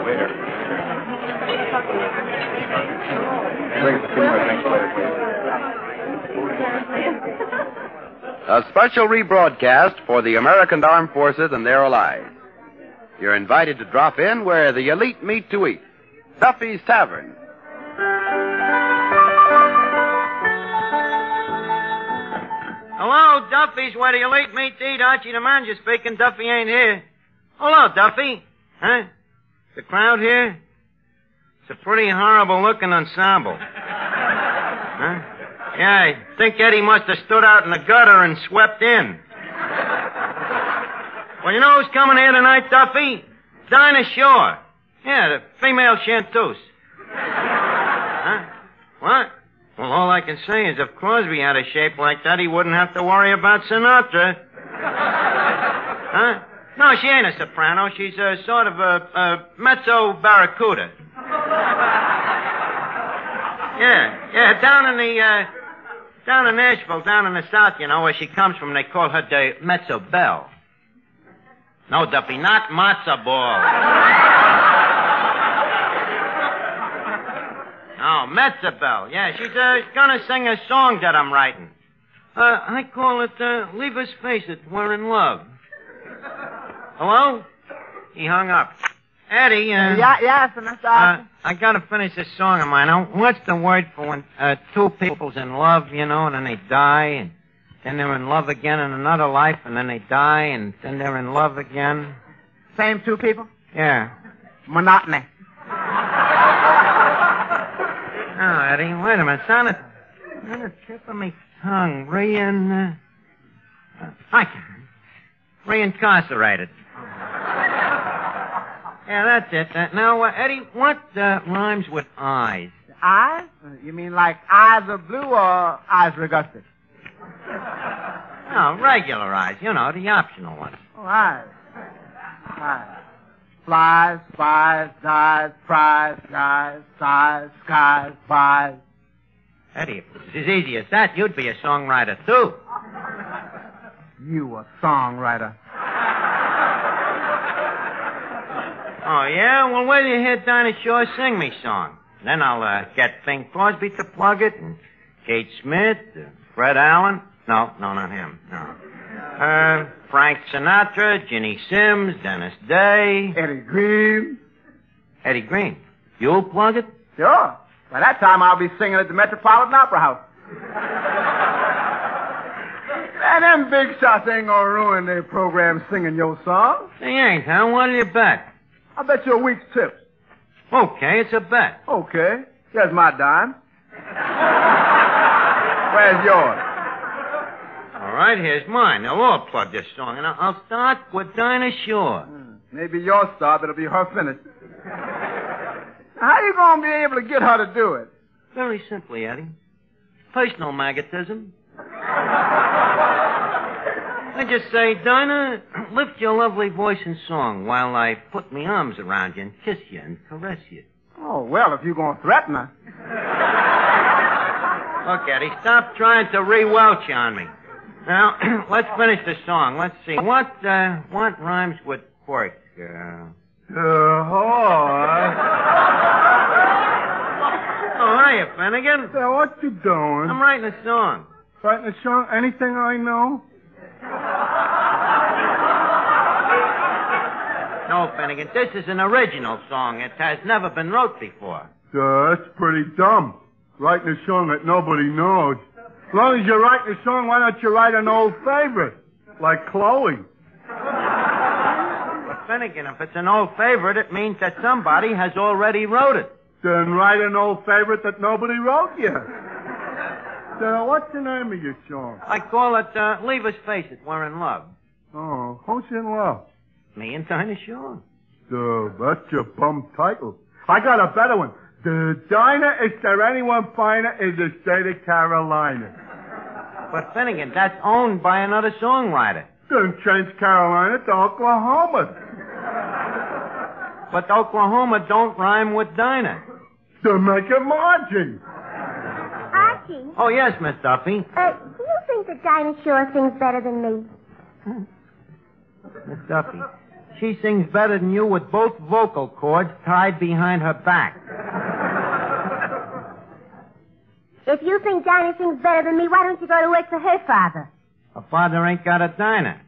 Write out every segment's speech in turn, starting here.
Waiter. Bring us 2 more drinks, waiter, please. A special rebroadcast for the American Armed Forces and their allies. You're invited to drop in where the elite meet to eat. Duffy's Tavern. Hello, Duffy's where the elite meet to eat. Archie the manager speaking. Duffy ain't here. Hello, Duffy. Huh? The crowd here? It's a pretty horrible-looking ensemble. Huh? Yeah, I think Eddie must have stood out in the gutter and swept in. Well, you know who's coming here tonight, Duffy? Dinah Shore. Yeah, the female chanteuse. Huh? What? Well, all I can say is if Crosby had a shape like that, he wouldn't have to worry about Sinatra. Huh? No, she ain't a soprano. She's a sort of a mezzo barracuda. Yeah, down in Nashville, down in the South, you know, where she comes from, they call her the mezzo belle. No, Duffy, not matzo ball. Oh, Metzabel. Yeah, she's gonna sing a song that I'm writing. I call it, Leave Us Face It, We're in Love. Hello? He hung up. Eddie, Yes, Mr. Archie. I gotta finish this song of mine. Now, what's the word for when, 2 people's in love, you know, and then they die, and then they're in love again in another life, and then they die, and then they're in love again? Same 2 people? Yeah. Monotony. Oh, Eddie, wait a minute. It's on the tip of my tongue. Reincarcerated. Yeah, that's it. Now, Eddie, what rhymes with eyes? Eyes? You mean like eyes are blue or eyes regusted? No, regular eyes. You know, the optional ones. Oh, eyes. Flies, spies, dies, prize, guys, sighs, skies, buys. Eddie, if it was as easy as that, you'd be a songwriter, too. You a songwriter. Oh, yeah? Well, wait till you hear Dinah Shore sing me song. Then I'll get Bing Crosby to plug it, and Kate Smith, Fred Allen. No, not him. No. Frank Sinatra, Ginny Simms, Dennis Day. Eddie Green. Eddie Green. You'll plug it? Sure. By that time, I'll be singing at the Metropolitan Opera House. And them big shots ain't gonna ruin their program singing your song. They ain't, huh? What'll you bet? I'll bet you a week's tips. Okay, it's a bet. Okay. Here's my dime. Where's yours? All right, here's mine. They'll all plug this song, and I'll start with Dinah Shore. Maybe your start, but it'll be her finish. How you gonna be able to get her to do it? Very simply, Eddie. Personal magnetism. I just say, Dinah, lift your lovely voice in song while I put my arms around you and kiss you and caress you. Oh, well, if you're gonna threaten her. Look, Eddie, stop trying to re-welch on me. Now, let's finish the song. Let's see. What rhymes with quirk? Oh, hiya, Finnegan. Hey, what you doing? I'm writing a song. Writing a song? Anything I know? No, Finnegan, this is an original song. It has never been wrote before. That's pretty dumb. Writing a song that nobody knows. As long as you're writing a song, why don't you write an old favorite? Like Chloe. But Finnegan, if it's an old favorite, it means that somebody has already wrote it. Then write an old favorite that nobody wrote yet. So what's the name of your song? I call it, Leave Us Face It, We're in Love. Oh, who's in love? Me and Dinah Shore. That's your bum title. I got a better one. The Dinah, is there anyone finer in the state of Carolina? But Finnegan, that's owned by another songwriter. Then change Carolina to Oklahoma. But Oklahoma don't rhyme with Dinah. To make a margin. Archie. Oh, yes, Miss Duffy. Do you think that Dinah Shore sings better than me? Miss Duffy, she sings better than you with both vocal cords tied behind her back. If you think Dinah sings better than me, why don't you go to work for her father? Her father ain't got a Dinah.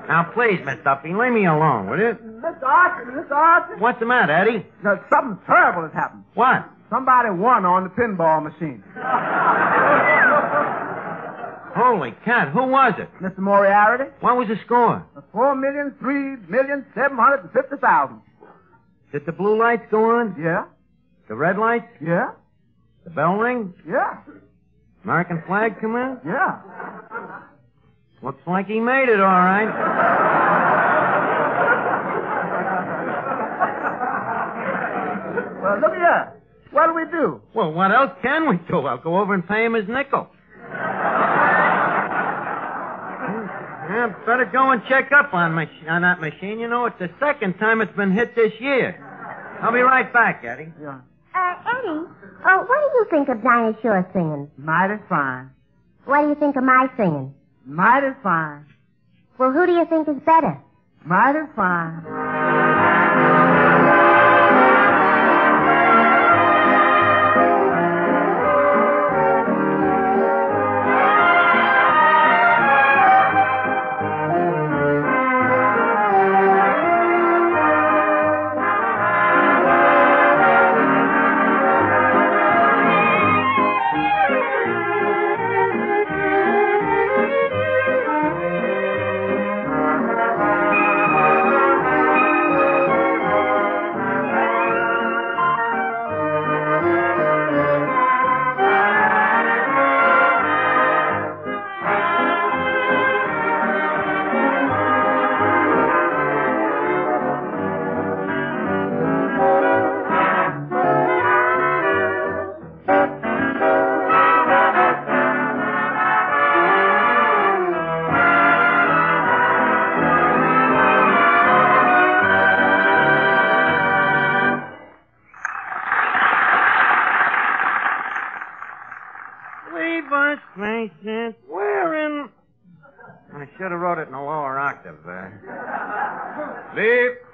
Now, please, Miss Duffy, leave me alone, will you? Mr. Archie. What's the matter, Eddie? No, something terrible has happened. What? Somebody won on the pinball machine. Holy cat, who was it? Mr. Moriarty, What was the score? 4,003,750,000. Did the blue lights go on? Yeah? The red lights? Yeah? The bell ring? Yeah? American flag come in? Yeah. Looks like he made it, all right. Well, look here. What do we do? Well, what else can we do? I'll go over and pay him his nickel. Yeah, better go and check up on that machine. You know, it's the second time it's been hit this year. I'll be right back, Eddie. Yeah. Eddie, what do you think of Dinah Shore singing? Mighty fine. What do you think of my singing? Mighty fine. Well, who do you think is better? Mighty fine.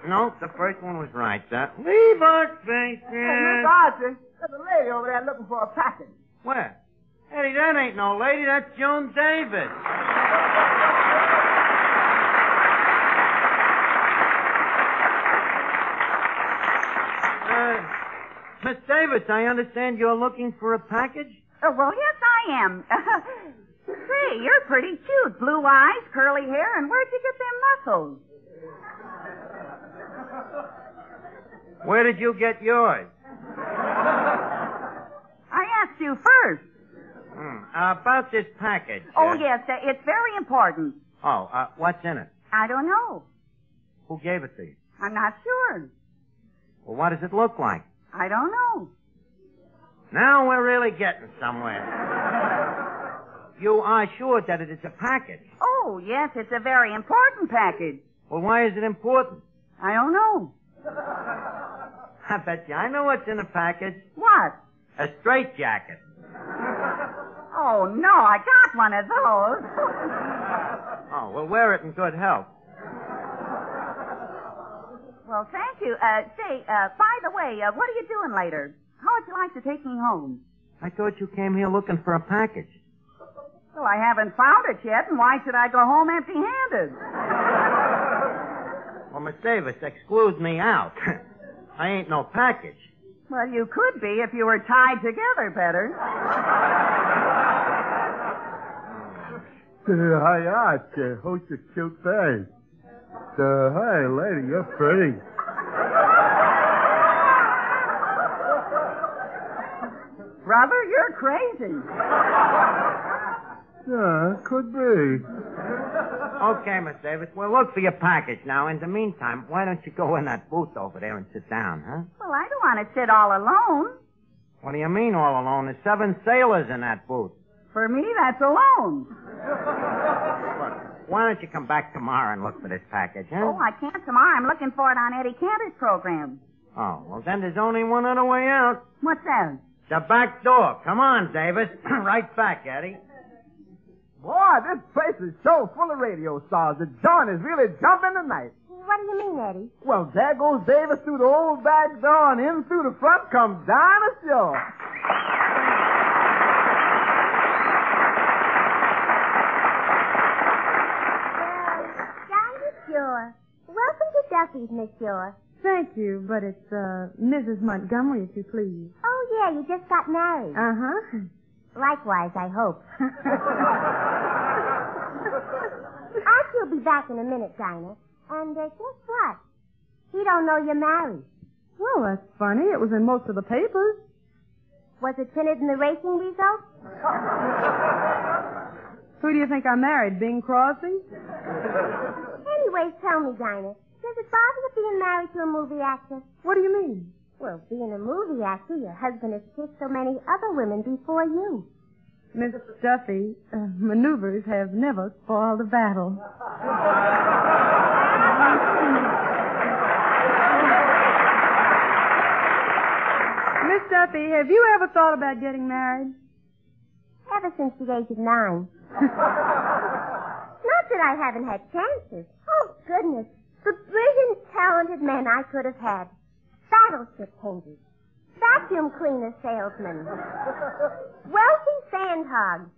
No, the first one was right. Leave us faces. Hey, Miss Archie, there's a lady over there looking for a package. Where? Eddie, that ain't no lady. That's Joan Davis. Miss Davis, I understand you're looking for a package? Oh, well, yes, I am. Say, you're pretty cute. Blue eyes, curly hair, and where'd you get them muscles? Where did you get yours? I asked you first. About this package. Oh, yes, it's very important. Oh, what's in it? I don't know. Who gave it to you? I'm not sure. Well, what does it look like? I don't know. Now we're really getting somewhere. You are sure that it is a package? Oh, yes, it's a very important package. Well, why is it important? I don't know. I bet you I know what's in the package. What? A straitjacket. Oh, no, I got one of those. Oh, well, wear it in good health. Well, thank you. Say, by the way, what are you doing later? How would you like to take me home? I thought you came here looking for a package. Well, I haven't found it yet, and why should I go home empty-handed? Well, Miss Davis, exclude me out. I ain't no package. Well, you could be if you were tied together better. Hi, Archie. Who's your cute face? Hey, lady, you're pretty. Brother, you're crazy. Yeah, could be. Okay, Miss Davis, we'll look for your package. Now, in the meantime, why don't you go in that booth over there and sit down, huh? Well, I don't want to sit all alone. What do you mean all alone? There's 7 sailors in that booth. For me, that's alone. Look, why don't you come back tomorrow and look for this package, huh? Oh, I can't tomorrow. I'm looking for it on Eddie Cantor's program. Oh, well, then there's only one other way out. What's that? The back door. Come on, Davis. Right back, Eddie. Boy, this place is so full of radio stars. The joint is really jumping tonight. What do you mean, Eddie? Well, there goes Davis through the old back door, and in through the front comes Dinah Shore. Dinah Shore. Welcome to Duffy's, Miss Shore. Thank you, but it's Mrs. Montgomery, if you please. Oh, yeah, you just got married. Uh-huh. Likewise, I hope. Archie'll be back in a minute, Dinah. And guess what? He don't know you're married. Well, that's funny. It was in most of the papers. Was it printed in the racing results? Who do you think I married, Bing Crosby? Anyways, tell me, Dinah, does it bother you being married to a movie actor? What do you mean? Well, being a movie actor, your husband has kissed so many other women before you. Miss Duffy, maneuvers have never spoiled a battle. Miss Duffy, have you ever thought about getting married? Ever since the age of 9. Not that I haven't had chances. Oh, goodness. The brilliant, talented men I could have had. Battleship painters. Vacuum cleaner salesmen. Wealthy sandhogs.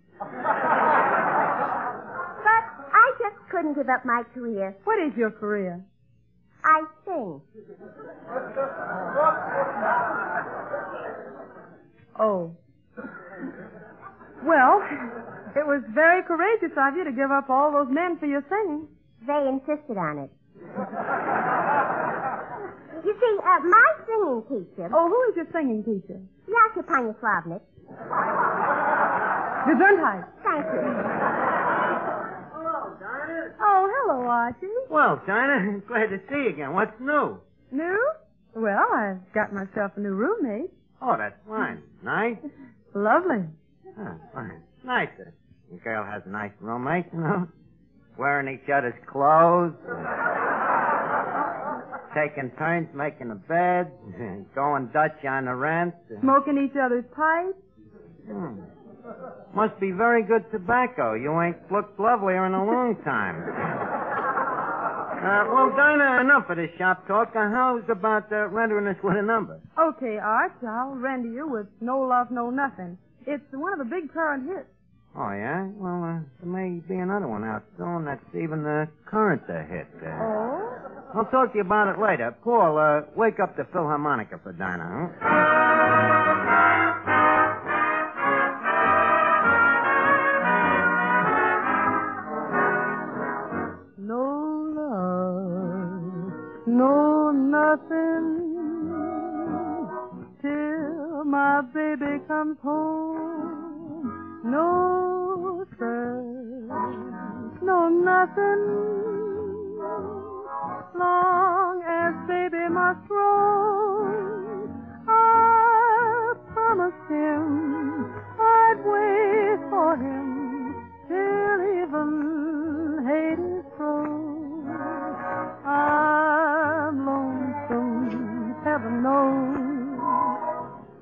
But I just couldn't give up my career. What is your career? I sing. Oh. Well, it was very courageous of you to give up all those men for your singing. They insisted on it. You see, my singing teacher... Oh, who is your singing teacher? Yasha Panyaslavnik. Gesundheit. Thank you. Hello, Dinah. Oh, hello, Archie. Well, Dinah, glad to see you again. What's new? New? Well, I've got myself a new roommate. Oh, that's fine. Nice? Lovely. Oh, fine. Nice. The girl has a nice roommate, you know. Wearing each other's clothes. Taking turns making the bed. Going Dutch on the rent. Smoking each other's pipes. Must be very good tobacco. You ain't looked lovelier in a long time. Well, Dinah, enough of this shop talk. How's about rendering us with a number? Okay, Arch, I'll render you with No Love, No Nothing. It's one of the big current hits. Oh, yeah? Well, there may be another one out soon that's even current hit. Oh? I'll talk to you about it later. Paul, wake up the Philharmonica for Dinah, huh? No love, no nothing, till my baby comes home. No stress, no nothing, long as baby must roam. I promised him I'd wait for him till even Hades froze. I'm lonesome, heaven knows,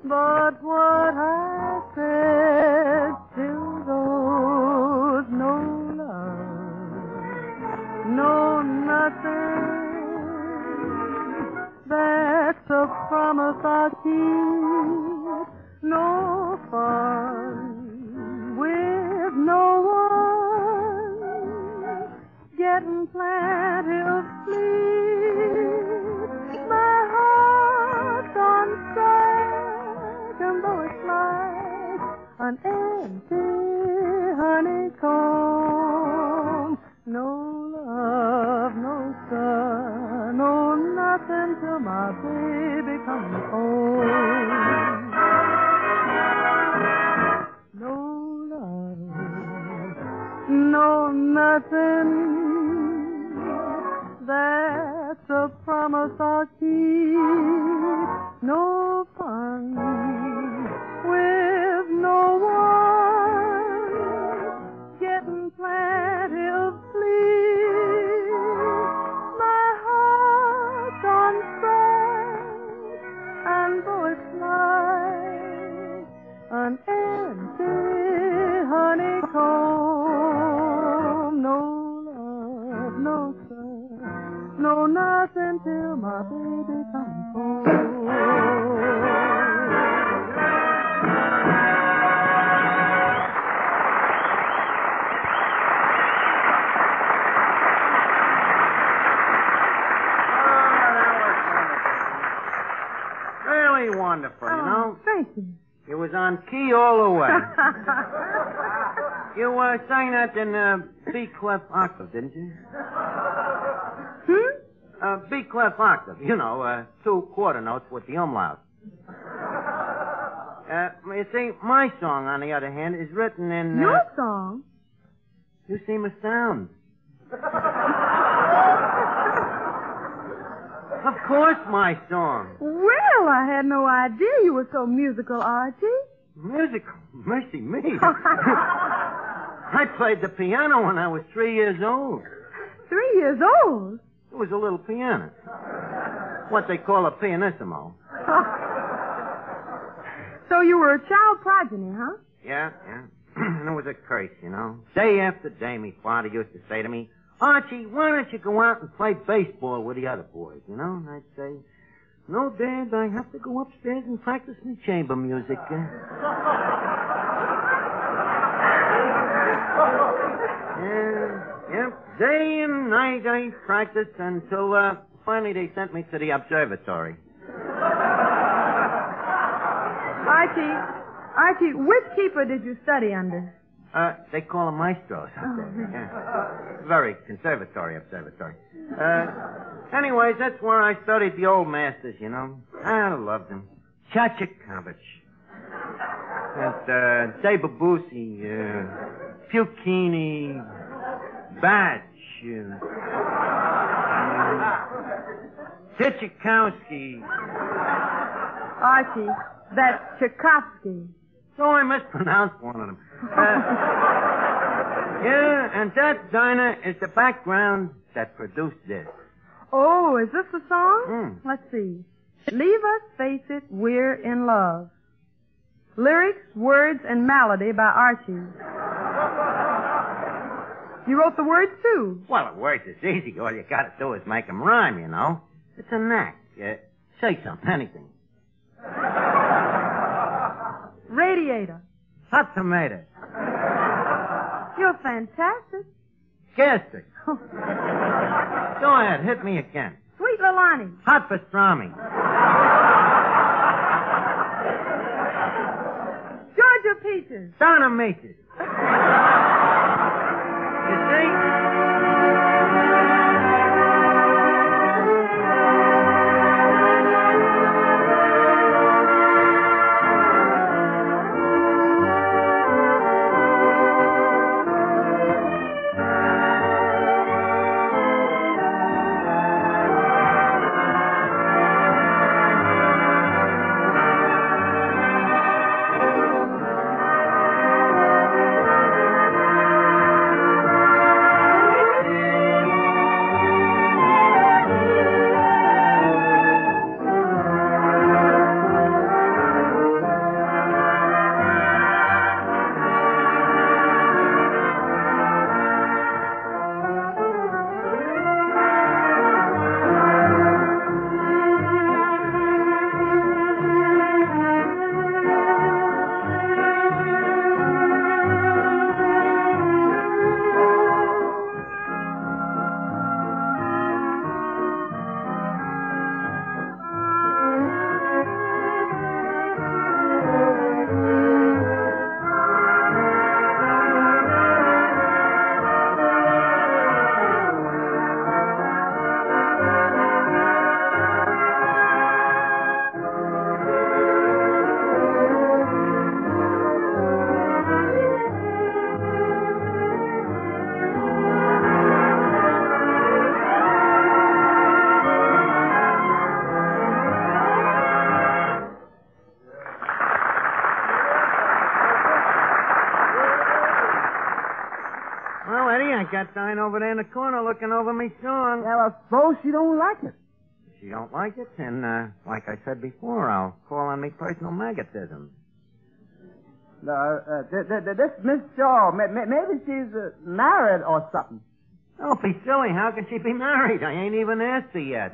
but what I said still goes. No love, no nothing, that's a promise I'll keep. No fun with no one, getting plenty of sleep. My heart's on strike, and though it's like an empty honeycomb, no love, no sun, no nothing till my baby comes home. No love, no nothing, that's a promise I'll keep. No fun with no one, getting plenty of sleep. My heart's on strike, and though it's like an empty honeycomb, no, sir. No, nothing till my baby comes home. Really wonderful, you know? Thank you. You was on key all the way. You sang that in B clef octave, didn't you? B clef octave. You know, 2 quarter notes with the umlaut. You see, my song, on the other hand, is written in... Your song? You seem astounded. Of course, my song. Well, I had no idea you were so musical, Archie. Musical? Mercy me. I played the piano when I was 3 years old. 3 years old? It was a little piano. What they call a pianissimo. So you were a child progeny, huh? Yeah. And it was a curse, you know. Day after day, my father used to say to me, Archie, why don't you go out and play baseball with the other boys, you know? And I'd say, no, Dad, I have to go upstairs and practice my chamber music. Yep. Day and night I practiced until finally they sent me to the observatory. Archie, which keeper did you study under? They call them maestros up there. Yeah. Very conservatory observatory. Anyways, that's where I studied the old masters, you know. I loved them. Chachakovich. And Debabusi, Puccini, Batch, Tchaikovsky. Archie, that's Tchaikovsky. So I mispronounced one of them. Yeah, and that, Dinah, is the background that produced this. Oh, is this the song? Let's see. Leave us, face it, we're in love. Lyrics, words, and melody by Archie. You wrote the words, too? Well, the words is easy. All you gotta do is make them rhyme, you know. It's a knack. Say something, anything. Radiator. Hot tomato. You're fantastic. Gastric. Go ahead, hit me again. Sweet Lalani. Hot pastrami. Georgia peaches. Donna Maces. You see? I got Dinah over there in the corner looking over me song. Well, I suppose she don't like it. If she don't like it, then, like I said before, I'll call on me personal magnetism. This Miss Shaw, maybe she's married or something. Don't be silly. How can she be married? I ain't even asked her yet.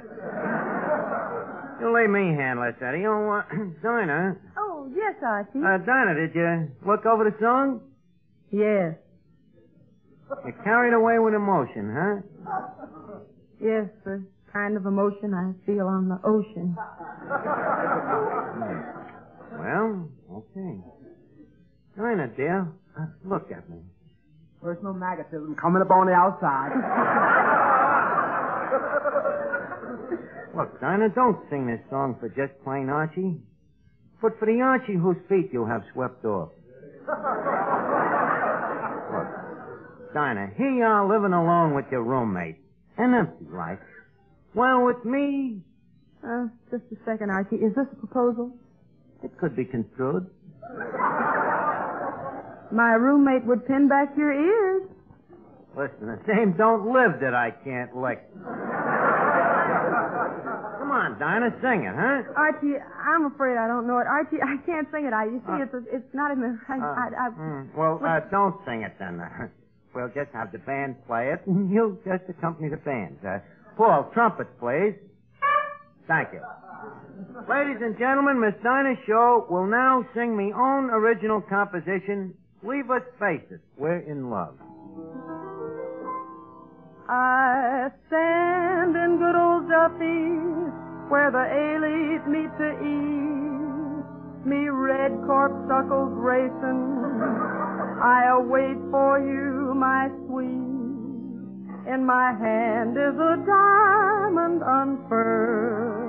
You let me handle it, Eddie. Oh, Dinah. Oh, yes, Archie. Dinah, did you look over the song? Yes. You're carried away with emotion, huh? Yes, the kind of emotion I feel on the ocean. Well, okay. Dinah, dear, look at me. Personal magnetism coming up on the outside. Look, Dinah, don't sing this song for just plain Archie, but for the Archie whose feet you have swept off. Look, Dinah, here you are living alone with your roommate. An empty life. Well, with me... Just a second, Archie. Is this a proposal? It could be construed. My roommate would pin back your ears. Listen, the same don't live that I can't lick. Come on, Dinah, sing it, huh? Archie, I'm afraid I don't know it. Archie, I can't sing it. You see, it's not in the... Don't sing it then. We'll just have the band play it, and you just accompany the band. Paul, trumpets, please. Thank you. Ladies and gentlemen, Miss Dinah Shaw will now sing me own original composition, Leave Us Face It, We're in Love. I stand in good old Duffy, where the A-leaves meet to eat. Me red corpuscles racing, I await for you, my sweet. In my hand is a diamond unfurled.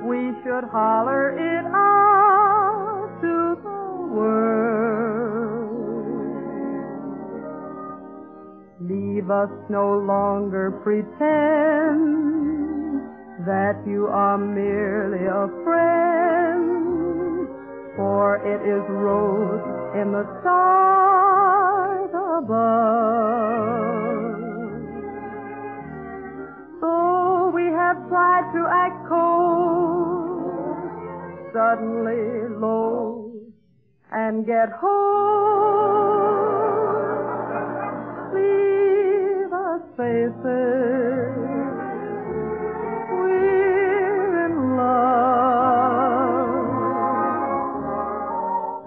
We should holler it out to the world. Leave us no longer pretend that you are merely a friend, for it is wrote in the stars above. So we have tried to act cold, suddenly low, and get hold. Leave us faces, we're in love.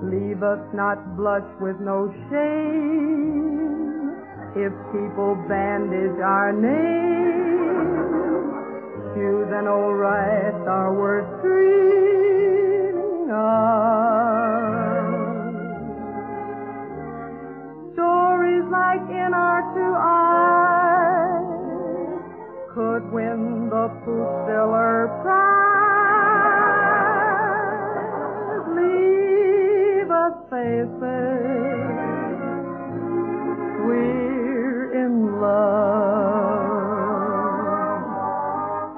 Leave us not blush with no shame if people bandage our name. Shoes and old rights are worth dreaming of. Stories like In Our Two Eyes could win the Pooh-Stiller Prize. Leave us faces, we're in love.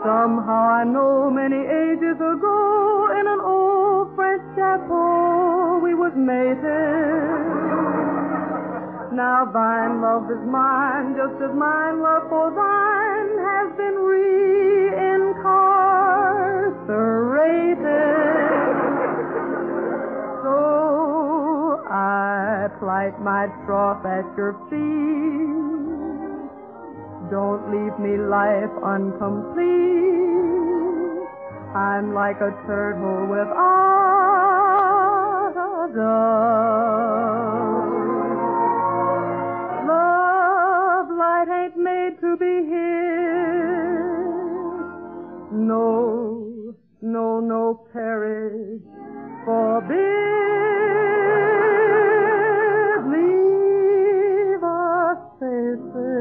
Somehow I know many ages ago in an old French chapel we was mated. Now thine love is mine, just as mine love for thine has been reincarcerated. So I plight my troth at your feet. Don't leave me life incomplete. I'm like a turtle without a dove. Love light ain't made to be hid. No, no, no, perish, forbid. Leave us faces.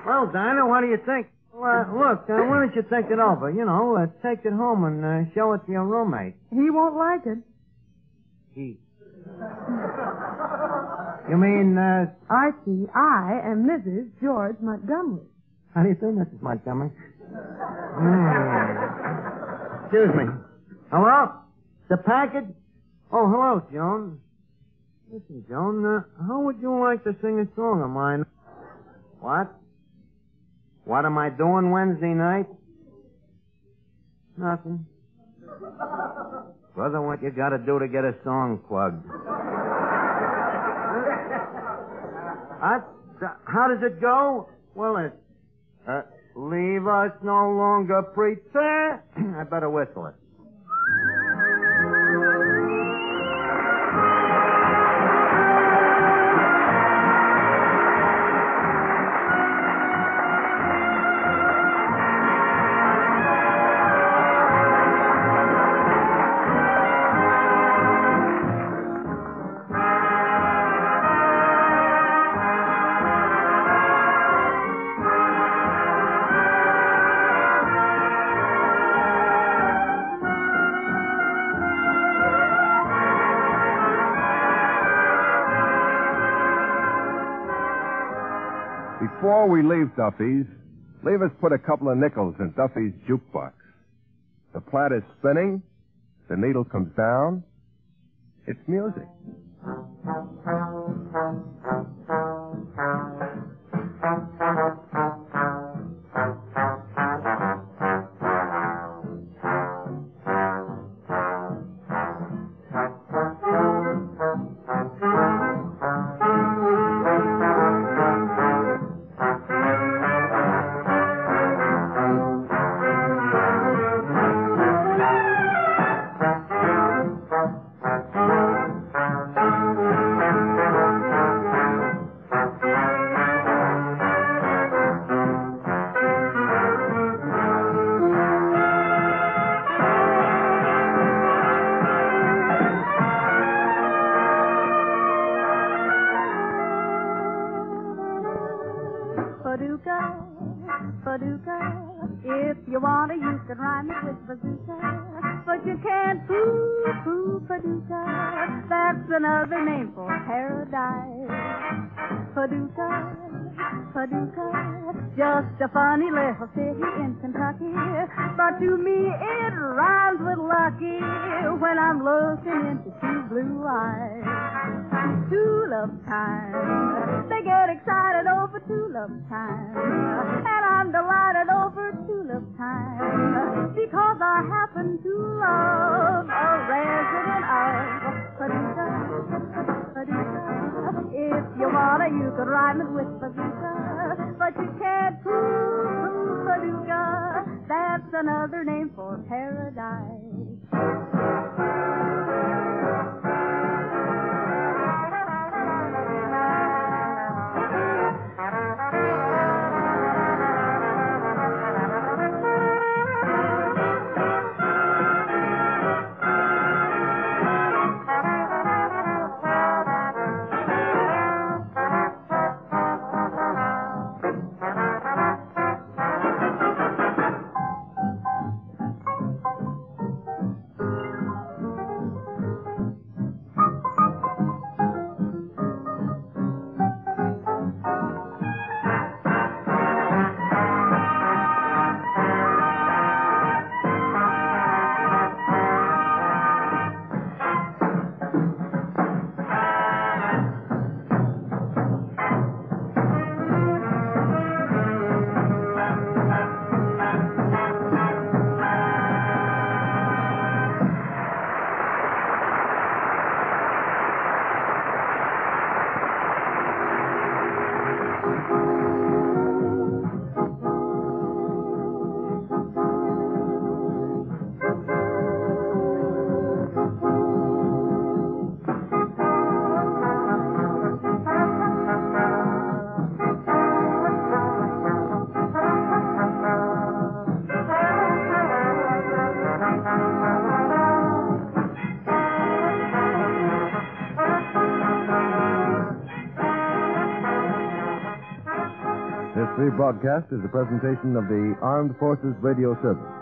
Well, Dinah, what do you think? Look, why don't you think it over? You know, take it home and show it to your roommate. He won't like it. He? You mean, Archie, I am Mrs. George Montgomery. How do you do, Mrs. Montgomery? Excuse me. Hello? The package? Oh, hello, Joan. Listen, Joan, how would you like to sing a song of mine? What? What am I doing Wednesday night? Nothing. Brother, what you gotta do to get a song plugged? How does it go? Well, it's, leave us no longer pretend. I better whistle it. Before we leave Duffy's, leave us put a couple of nickels in Duffy's jukebox. The plat is spinning, the needle comes down, it's music. If you wanna, you can rhyme it with bazooka, but you can't poo-poo Paducah. That's another name for paradise. Paducah, Paducah, just a funny little city in Kentucky, but to me it rhymes with lucky when I'm looking into two blue eyes. Tulip time, they get excited over tulip time, and I'm delighted over tulip time, because I happen to love a resident of Paducah, Paducah. If you wanna, you could rhyme it with bazooka, but you can't prove Paducah. That's another name for paradise. This rebroadcast is a presentation of the Armed Forces Radio Service.